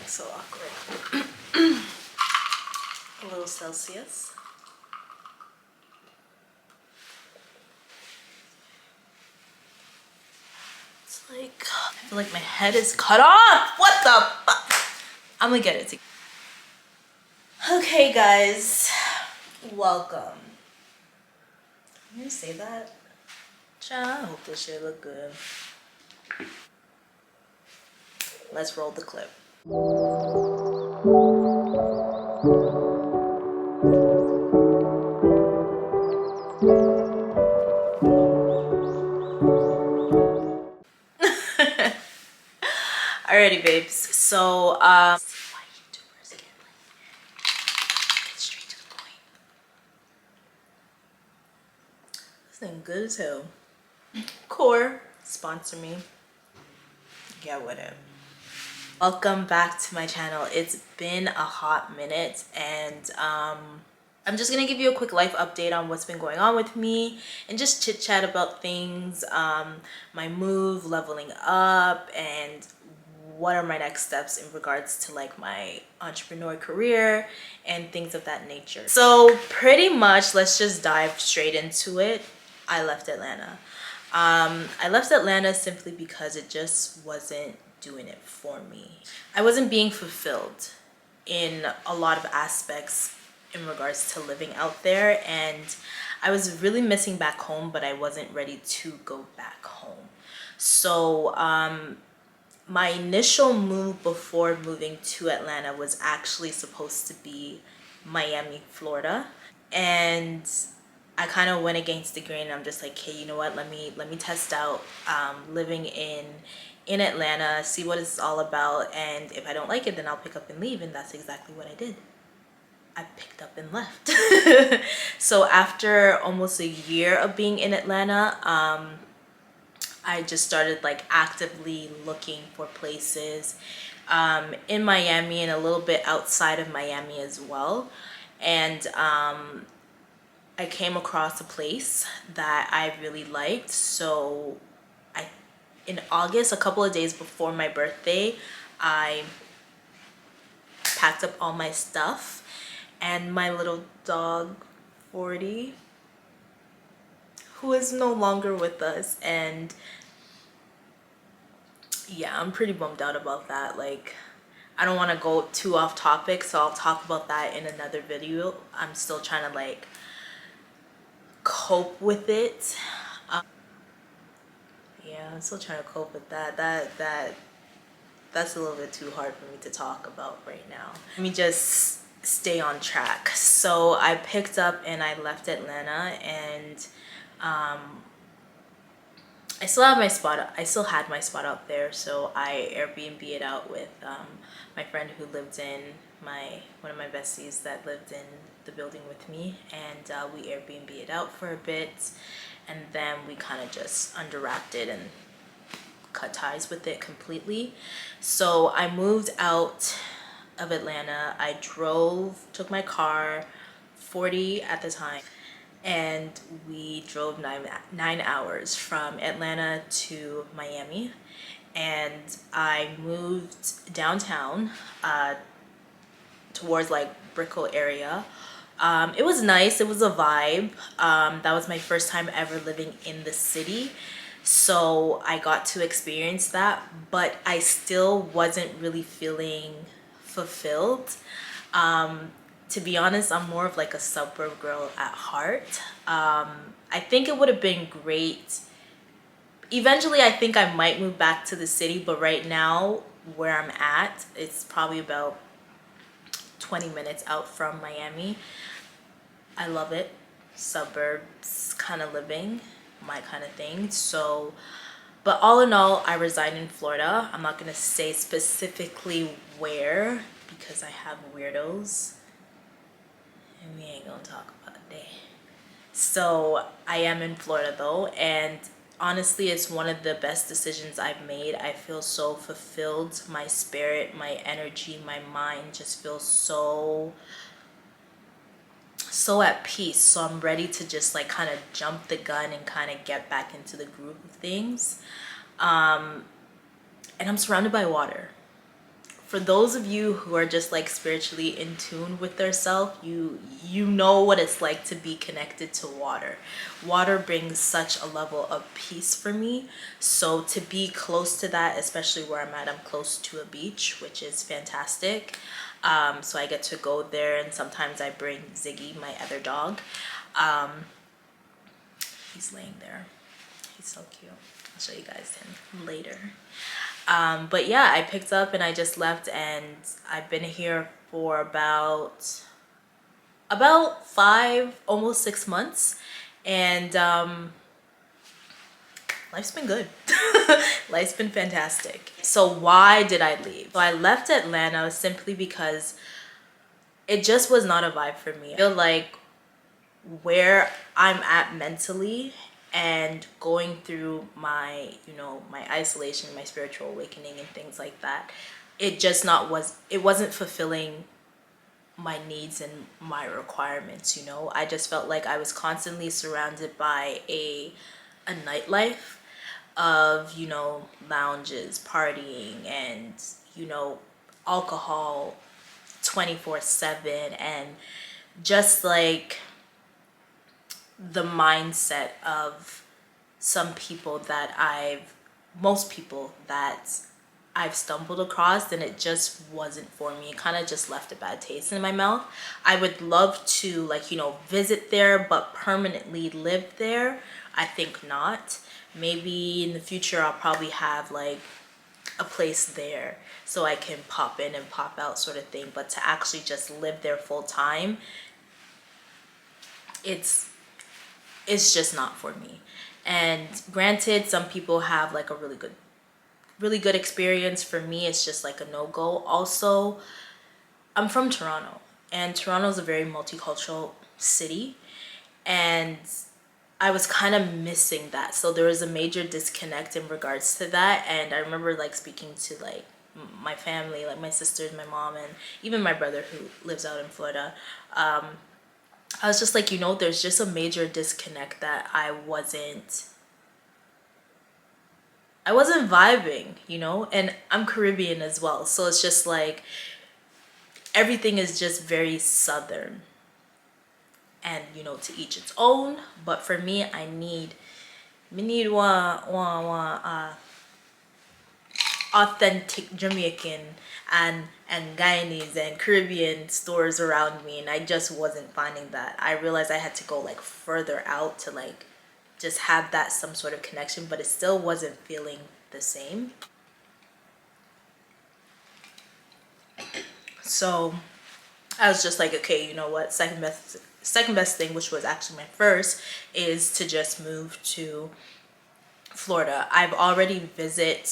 So awkward. A little Celsius. It's like, I feel like my head is cut off. What the fuck? I'm gonna get it together. Okay, guys, welcome. Can you say that? Child, I hope this shit look good. Let's roll the clip. Alrighty, babes. So, why YouTubers get straight to the point. This thing good as hell. Core, sponsor me. Get with it. Welcome back to my channel. It's been a hot minute, and I'm just gonna give you a quick life update on what's been going on with me and just chit chat about things, my move, leveling up, and what are my next steps in regards to like my entrepreneur career and things of that nature. So pretty much, let's just dive straight into it. I left Atlanta. I left Atlanta simply because it just wasn't doing it for me. I wasn't being fulfilled in a lot of aspects in regards to living out there, and I was really missing back home, but I wasn't ready to go back home. So my initial move before moving to Atlanta was actually supposed to be Miami, Florida, and I kind of went against the grain. I'm just like, hey, you know what? Let me test out living in Atlanta, see what it's all about, and if I don't like it, then I'll pick up and leave. And that's exactly what I did. I picked up and left. So after almost a year of being in Atlanta, I just started like actively looking for places in Miami and a little bit outside of Miami as well. And I came across a place that I really liked. So in August, a couple of days before my birthday, I packed up all my stuff, and my little dog 40, who is no longer with us, and yeah, I'm pretty bummed out about that. Like, I don't want to go too off topic, so I'll talk about that in another video. I'm still trying to like cope with it. Yeah, I'm still trying to cope with that. That's a little bit too hard for me to talk about right now. Let me just stay on track. So I picked up and I left Atlanta, and I still have my spot. I still had my spot out there, so I Airbnb it out with my friend who lived in one of my besties that lived in the building with me, and we Airbnb it out for a bit, and then we kind of just underwrapped it and cut ties with it completely. So I moved out of Atlanta. I took my car, 40 at the time, and we drove nine hours from Atlanta to Miami. And I moved downtown towards like Brickell area. It was nice. It was a vibe. That was my first time ever living in the city, so I got to experience that, but I still wasn't really feeling fulfilled. To be honest, I'm more of like a suburb girl at heart. I think it would have been great. Eventually, I think I might move back to the city, but right now, where I'm at, it's probably about 20 minutes out from Miami. I love it. Suburbs kind of living, my kind of thing. So, but all in all, I reside in Florida. I'm not going to say specifically where because I have weirdos, and we ain't going to talk about that. So I am in Florida though, and honestly, it's one of the best decisions I've made. I feel so fulfilled. My spirit, my energy, my mind just feels so at peace. So I'm ready to just like kind of jump the gun and kind of get back into the groove of things. And I'm surrounded by water. For those of you who are just like spiritually in tune with their self, you know what it's like to be connected to water. Water brings such a level of peace for me. So to be close to that, especially where I'm at, I'm close to a beach, which is fantastic. So I get to go there, and sometimes I bring Ziggy, my other dog. He's laying there. He's so cute. I'll show you guys him later. But yeah, I picked up and I just left, and I've been here for about 5, almost 6 months, and life's been good. Life's been fantastic. So why did I leave? So I left Atlanta simply because it just was not a vibe for me. I feel like where I'm at mentally and going through my, my isolation, my spiritual awakening and things like that, it wasn't fulfilling my needs and my requirements. I just felt like I was constantly surrounded by a nightlife of, lounges, partying, and, alcohol 24/7, and just like the mindset of most people that I've stumbled across, and it just wasn't for me. It kind of just left a bad taste in my mouth. I would love to visit there, but permanently live there, I think not. Maybe in the future I'll probably have like a place there so I can pop in and pop out sort of thing, but to actually just live there full time, it's just not for me. And granted, some people have like a really good experience. For me, it's just like a no-go. Also, I'm from Toronto, and Toronto is a very multicultural city, and I was kind of missing that. So there was a major disconnect in regards to that. And I remember like speaking to like my family, like my sisters, my mom, and even my brother who lives out in Florida. I was just like, there's just a major disconnect that I wasn't vibing, and I'm Caribbean as well. So it's just like everything is just very southern, and to each its own. But for me, I need one authentic Jamaican and Guyanese and Caribbean stores around me, and I just wasn't finding that. I realized I had to go like further out to like just have that some sort of connection, but it still wasn't feeling the same. So I was just like, okay, you know what, second best thing, which was actually my first, is to just move to Florida. I've already visited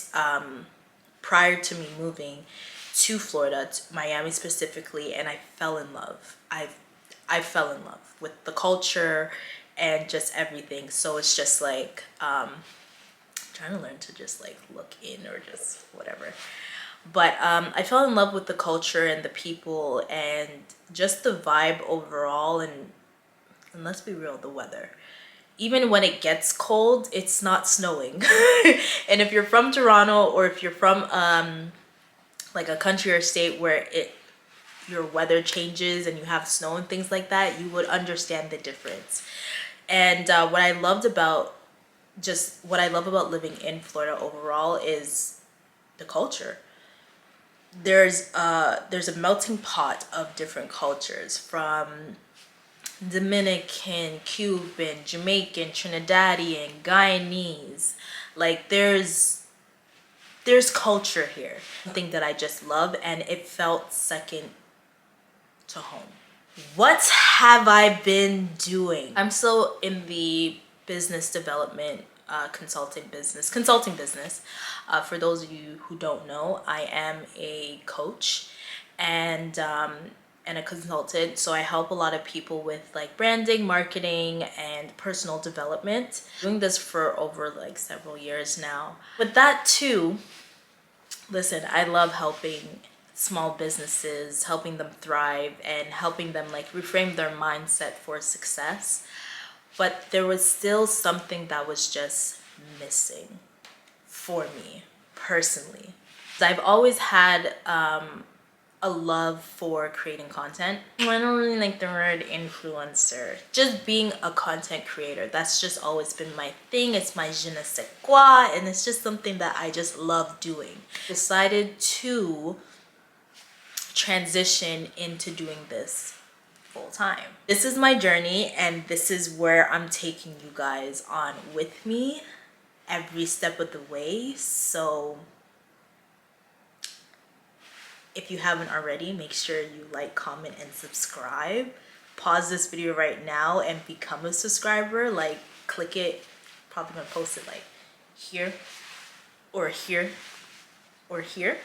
prior to me moving to Florida, to Miami specifically, and I fell in love. I fell in love with the culture and just everything. So it's just like trying to learn to just like look in or just whatever. But I fell in love with the culture and the people and just the vibe overall. And let's be real, the weather. Even when it gets cold, it's not snowing. And if you're from Toronto, or if you're from like a country or state where your weather changes and you have snow and things like that, you would understand the difference. And what I love about living in Florida overall is the culture. There's a melting pot of different cultures, from Dominican, Cuban, Jamaican, Trinidadian, Guyanese. Like there's culture here. Something that I just love, and it felt second to home. What have I been doing? I'm still in the business development consulting business. For those of you who don't know, I am a coach and a consultant. So I help a lot of people with like branding, marketing, and personal development. Doing this for over like several years now. With that too, listen, I love helping small businesses, helping them thrive, and helping them like reframe their mindset for success. But there was still something that was just missing for me personally. I've always had a love for creating content. I don't really like the word influencer. Just being a content creator. That's just always been my thing. It's my je ne sais quoi, and it's just something that I just love doing. Decided to transition into doing this full time. This is my journey, and this is where I'm taking you guys on with me every step of the way. So if you haven't already, make sure you like, comment, and subscribe. Pause this video right now and become a subscriber. Like, click it. Probably gonna post it like here or here or here.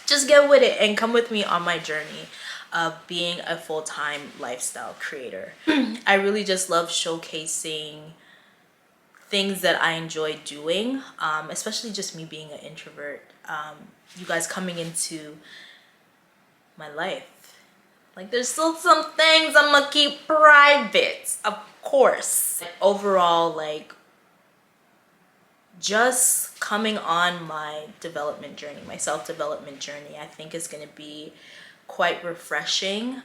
Just get with it and come with me on my journey of being a full-time lifestyle creator. I really just love showcasing things that I enjoy doing, especially just me being an introvert. You guys coming into my life. Like, there's still some things I'm gonna keep private, of course. Overall, like, just coming on my development journey, my self-development journey, I think is going to be quite refreshing.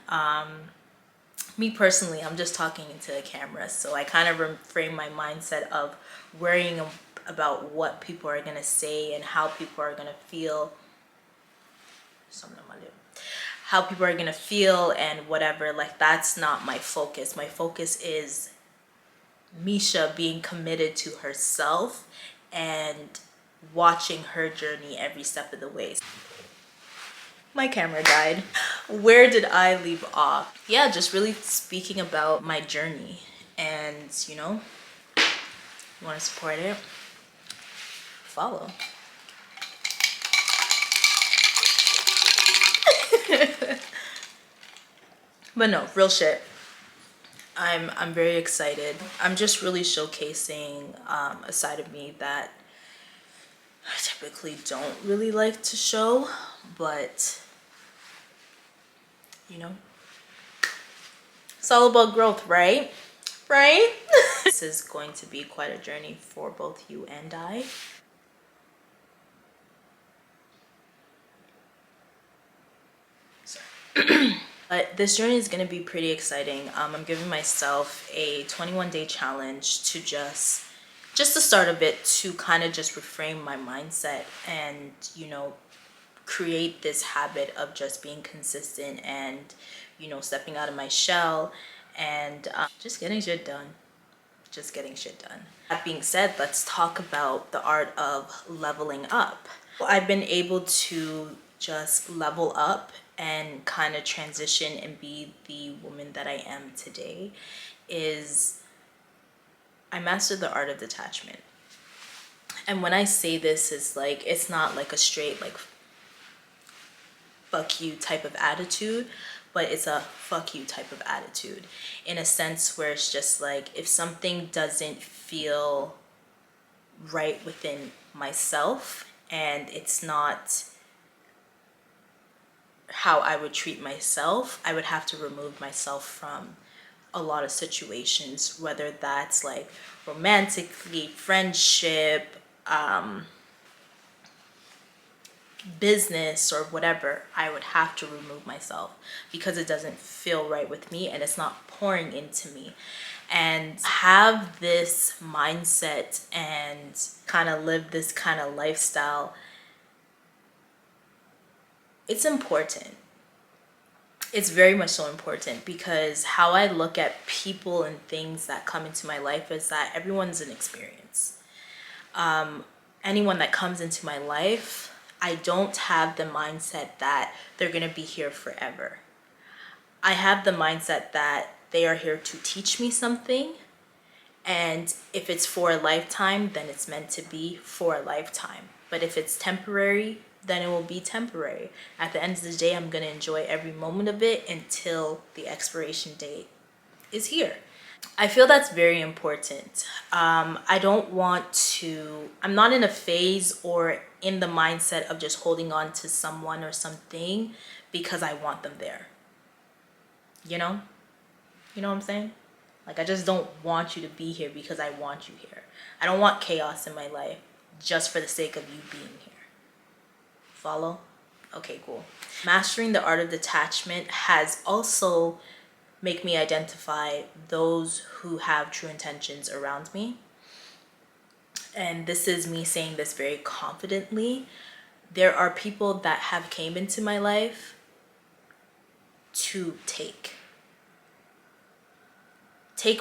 Me personally, I'm just talking into the camera, so I kind of reframe my mindset of worrying about what people are going to say and how people are going to feel. How people are going to feel and whatever. Like, that's not my focus. My focus is Misha being committed to herself and watching her journey every step of the way. My camera died. Where did I leave off? Yeah, just really speaking about my journey. And, you know, you want to support it? Follow. But no, real shit. I'm very excited. I'm just really showcasing a side of me that I typically don't really like to show, but you know, it's all about growth, right? Right? This is going to be quite a journey for both you and I. Sorry. But this journey is going to be pretty exciting. I'm giving myself a 21-day challenge to just the start of it, to kind of just reframe my mindset and, you know, create this habit of just being consistent and, you know, stepping out of my shell and just getting shit done. Just getting shit done. That being said, let's talk about the art of leveling up. I've been able to just level up and kind of transition and be the woman that I am today is I mastered the art of detachment. And when I say this, is like, it's not like a straight like fuck you type of attitude, but it's a fuck you type of attitude, in a sense where it's just like, if something doesn't feel right within myself and it's not how I would treat myself, I would have to remove myself from a lot of situations, whether that's like romantically, friendship, business, or whatever. I would have to remove myself because it doesn't feel right with me and it's not pouring into me. And have this mindset and kind of live this kind of lifestyle, it's important. It's very much so important, because how I look at people and things that come into my life is that everyone's an experience. Anyone that comes into my life, I don't have the mindset that they're going to be here forever. I have the mindset that they are here to teach me something. And if it's for a lifetime, then it's meant to be for a lifetime. But if it's temporary, then it will be temporary. At the end of the day, I'm going to enjoy every moment of it until the expiration date is here. I feel that's very important. I don't want to, I'm not in a phase or in the mindset of just holding on to someone or something because I want them there. You know? You know what I'm saying? Like, I just don't want you to be here because I want you here. I don't want chaos in my life just for the sake of you being here. Follow? Okay, cool. Mastering the art of detachment has also make me identify those who have true intentions around me. And this is me saying this very confidently. There are people that have came into my life to take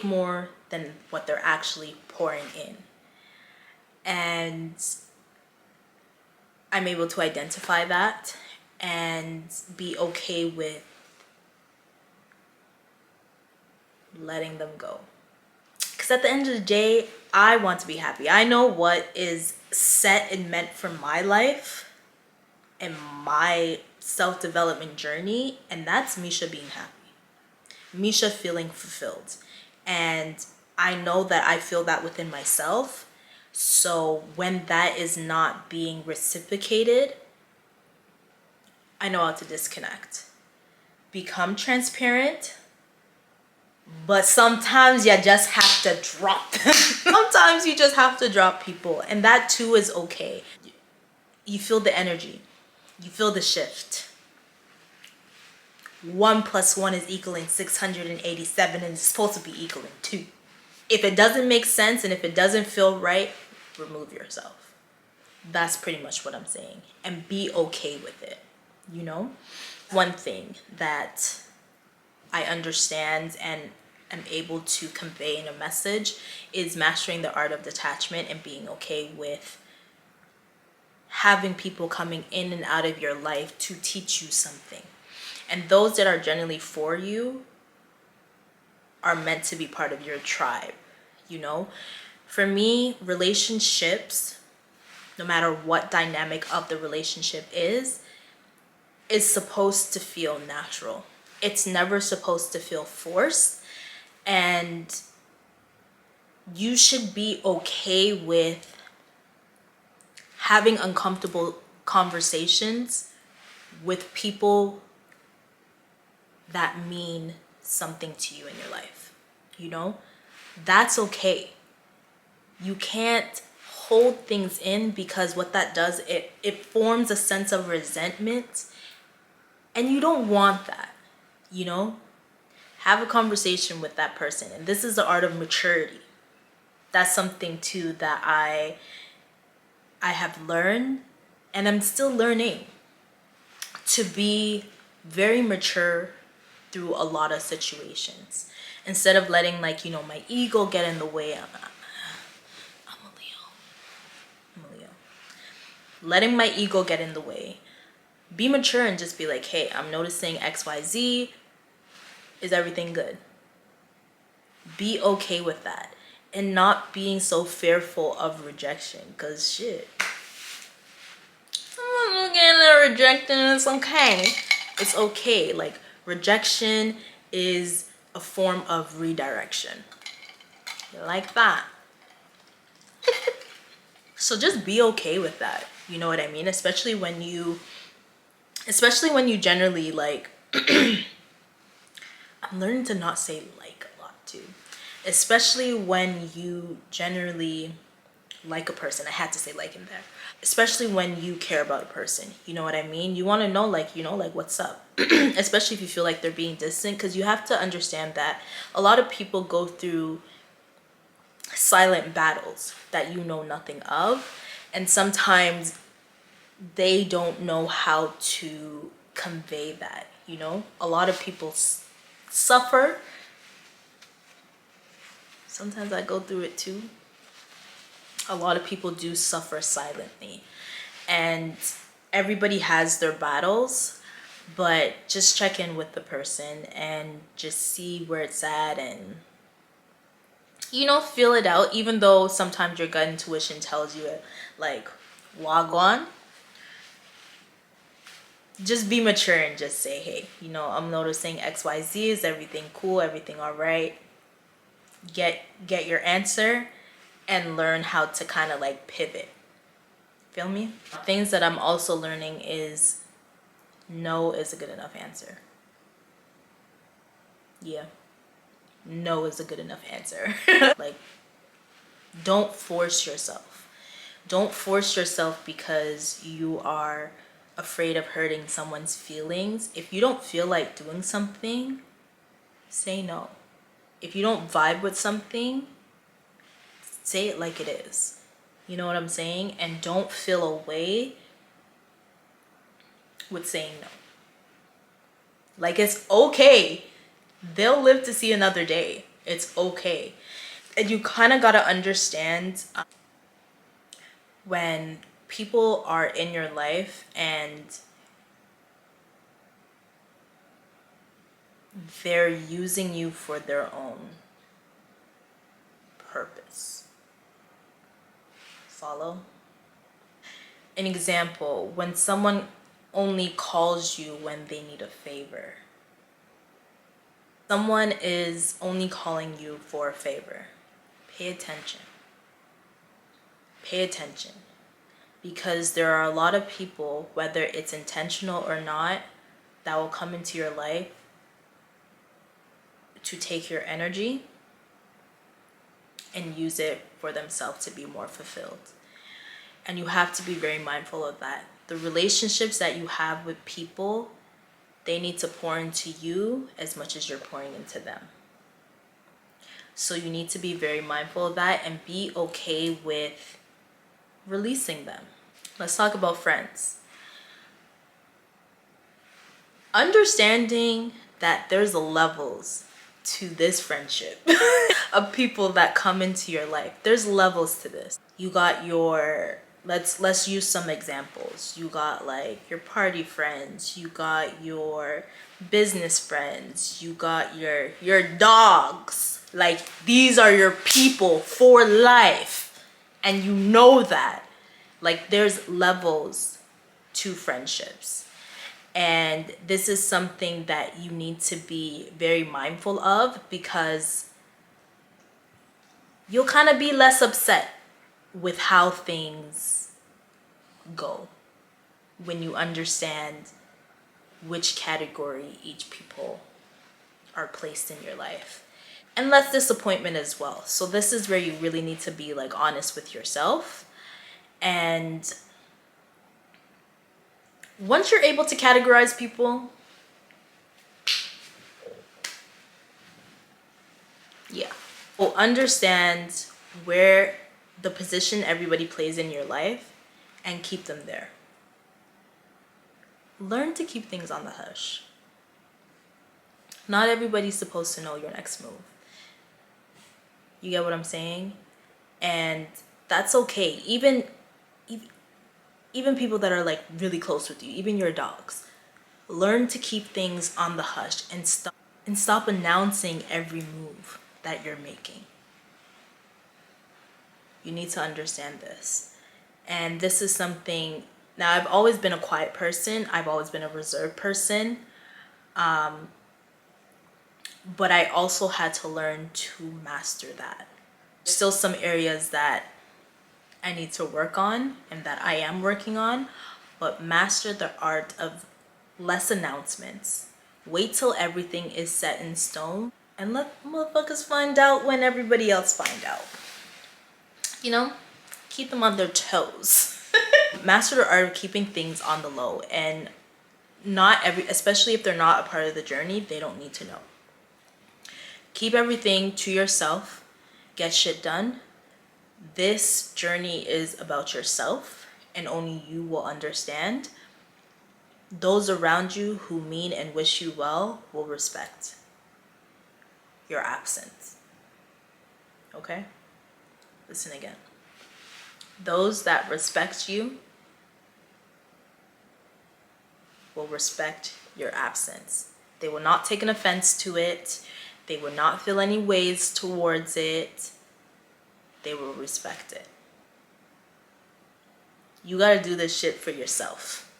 more than what they're actually pouring in. And I'm able to identify that and be okay with letting them go. Because at the end of the day, I want to be happy. I know what is set and meant for my life and my self-development journey, and that's Misha being happy. Misha feeling fulfilled. And I know that I feel that within myself. So when that is not being reciprocated, I know how to disconnect. Become transparent, but sometimes you just have to drop them. Sometimes you just have to drop people, and that too is okay. You feel the energy, you feel the shift. 1 + 1 is equaling 687, and it's supposed to be equaling 2. If it doesn't make sense and if it doesn't feel right, remove yourself. That's pretty much what I'm saying. And be okay with it, you know? One thing that I understand and am able to convey in a message is mastering the art of detachment and being okay with having people coming in and out of your life to teach you something. And those that are generally for you are meant to be part of your tribe, you know? For me, relationships, no matter what dynamic of the relationship is supposed to feel natural. It's never supposed to feel forced. And you should be okay with having uncomfortable conversations with people that mean something to you in your life. You know, that's okay. You can't hold things in, because what that does, it forms a sense of resentment, and you don't want that, you know? Have a conversation with that person. And this is the art of maturity. That's something too that I have learned, and I'm still learning, to be very mature through a lot of situations. Instead of letting, like, you know, my ego get in the way. I'm a Leo. Letting my ego get in the way. Be mature and just be like, hey, I'm noticing XYZ. Is everything good? Be okay with that. And not being so fearful of rejection. Because shit, I'm getting rejected and it's okay. It's okay. Like, rejection is a form of redirection. You like that? So just be okay with that. You know what I mean? Especially when you generally, like, I'm learning to not say like a lot too. Especially when you generally like a person. I had to say like in there. Especially when you care about a person. You know what I mean? You want to know, like, you know, like, what's up? Especially if you feel like they're being distant, because you have to understand that a lot of people go through silent battles that you know nothing of. And sometimes they don't know how to convey that, you know? A lot of people suffer. Sometimes I go through it too. A lot of people do suffer silently. And everybody has their battles, but just check in with the person and just see where it's at, and, you know, feel it out. Even though sometimes your gut intuition tells you, like, log on, just be mature and just say, hey, you know, I'm noticing XYZ. Is everything cool? Everything all right? Get your answer and learn how to kind of like pivot. Feel me? Things that I'm also learning is no is a good enough answer. Yeah. No is a good enough answer. Like, don't force yourself. Don't force yourself because you are afraid of hurting someone's feelings. If you don't feel like doing something, say no. If you don't vibe with something, say it like it is. You know what I'm saying? And don't feel away with saying no. Like, it's okay. They'll live to see another day. It's okay. And you kind of got to understand when people are in your life and they're using you for their own purpose. Follow? An example, when someone only calls you when they need a favor. Someone is only calling you for a favor. Pay attention. Pay attention. Because there are a lot of people, whether it's intentional or not, that will come into your life to take your energy and use it for themselves to be more fulfilled. And you have to be very mindful of that. The relationships that you have with people, they need to pour into you as much as you're pouring into them. So you need to be very mindful of that and be okay with releasing them. Let's talk about friends. Understanding that there's levels to this friendship of people that come into your life. There's levels to this. You got your, let's use some examples. You got like your party friends, you got your business friends, you got your dogs. Like, these are your people for life. And you know that. Like, there's levels to friendships. And this is something that you need to be very mindful of, because you'll kind of be less upset with how things go when you understand which category each people are placed in your life. And less disappointment as well. So this is where you really need to be like honest with yourself. And once you're able to categorize people, yeah, well, understand where the position everybody plays in your life and keep them there. Learn to keep things on the hush. Not everybody's supposed to know your next move. You get what I'm saying? And that's okay. Even people that are like really close with you, even your dogs, learn to keep things on the hush and stop announcing every move that you're making. You need to understand this. And this is something, now I've always been a quiet person. I've always been a reserved person. But I also had to learn to master that. There's still some areas that I need to work on and that I am working on, but master the art of less announcements. Wait till everything is set in stone and let motherfuckers find out when everybody else find out. You know, keep them on their toes. Master the art of keeping things on the low, and especially if they're not a part of the journey, they don't need to know. Keep everything to yourself. Get shit done. This journey is about yourself, and only you will understand. Those around you who mean and wish you well will respect your absence. Okay? Listen again. Those that respect you will respect your absence. They will not take an offense to it. They will not feel any ways towards it. They will respect it. You gotta do this shit for yourself.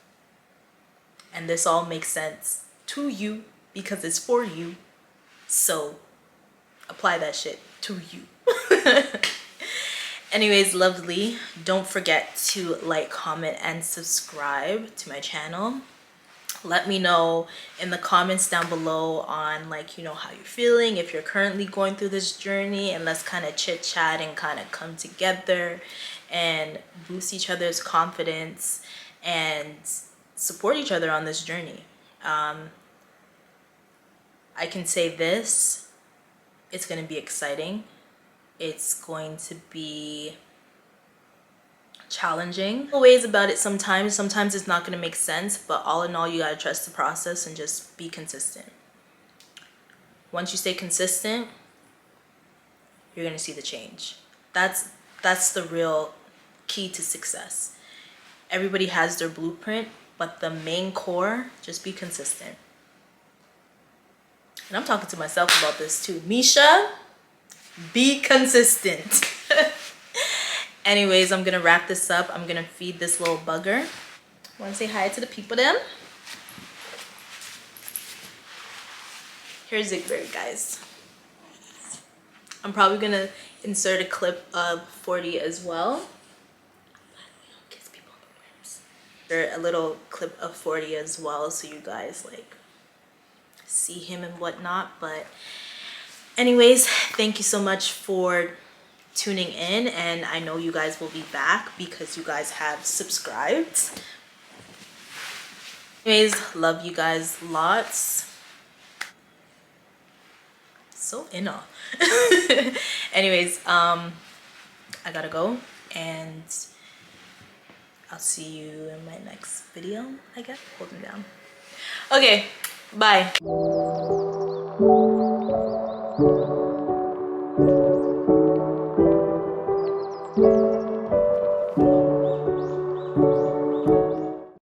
And this all makes sense to you because it's for you. So apply that shit to you. Anyways, lovely. Don't forget to like, comment, and subscribe to my channel. Let me know in the comments down below on, like, you know, how you're feeling, if you're currently going through this journey, and let's kind of chit chat and kind of come together and boost each other's confidence and support each other on this journey. I can say this, it's going to be exciting. It's going to be challenging ways about it. Sometimes it's not going to make sense, but all in all, you got to trust the process and just be consistent. Once you stay consistent, you're going to see the change. That's the real key to success. Everybody has their blueprint, but the main core, just be consistent. And I'm talking to myself about this too. Misha, be consistent. Anyways, I'm gonna wrap this up. I'm gonna feed this little bugger. Want to say hi to the people then? Here's Zigberg, guys. I'm probably gonna insert a clip of 40 as well. Kiss people on the lips. Or a little clip of 40 as well, so you guys like see him and whatnot. But anyways, thank you so much for tuning in, and I know you guys will be back because you guys have subscribed. Anyways, love you guys lots. So inner. Anyways, I gotta go, and I'll see you in my next video, I guess. Hold them down. Okay, bye.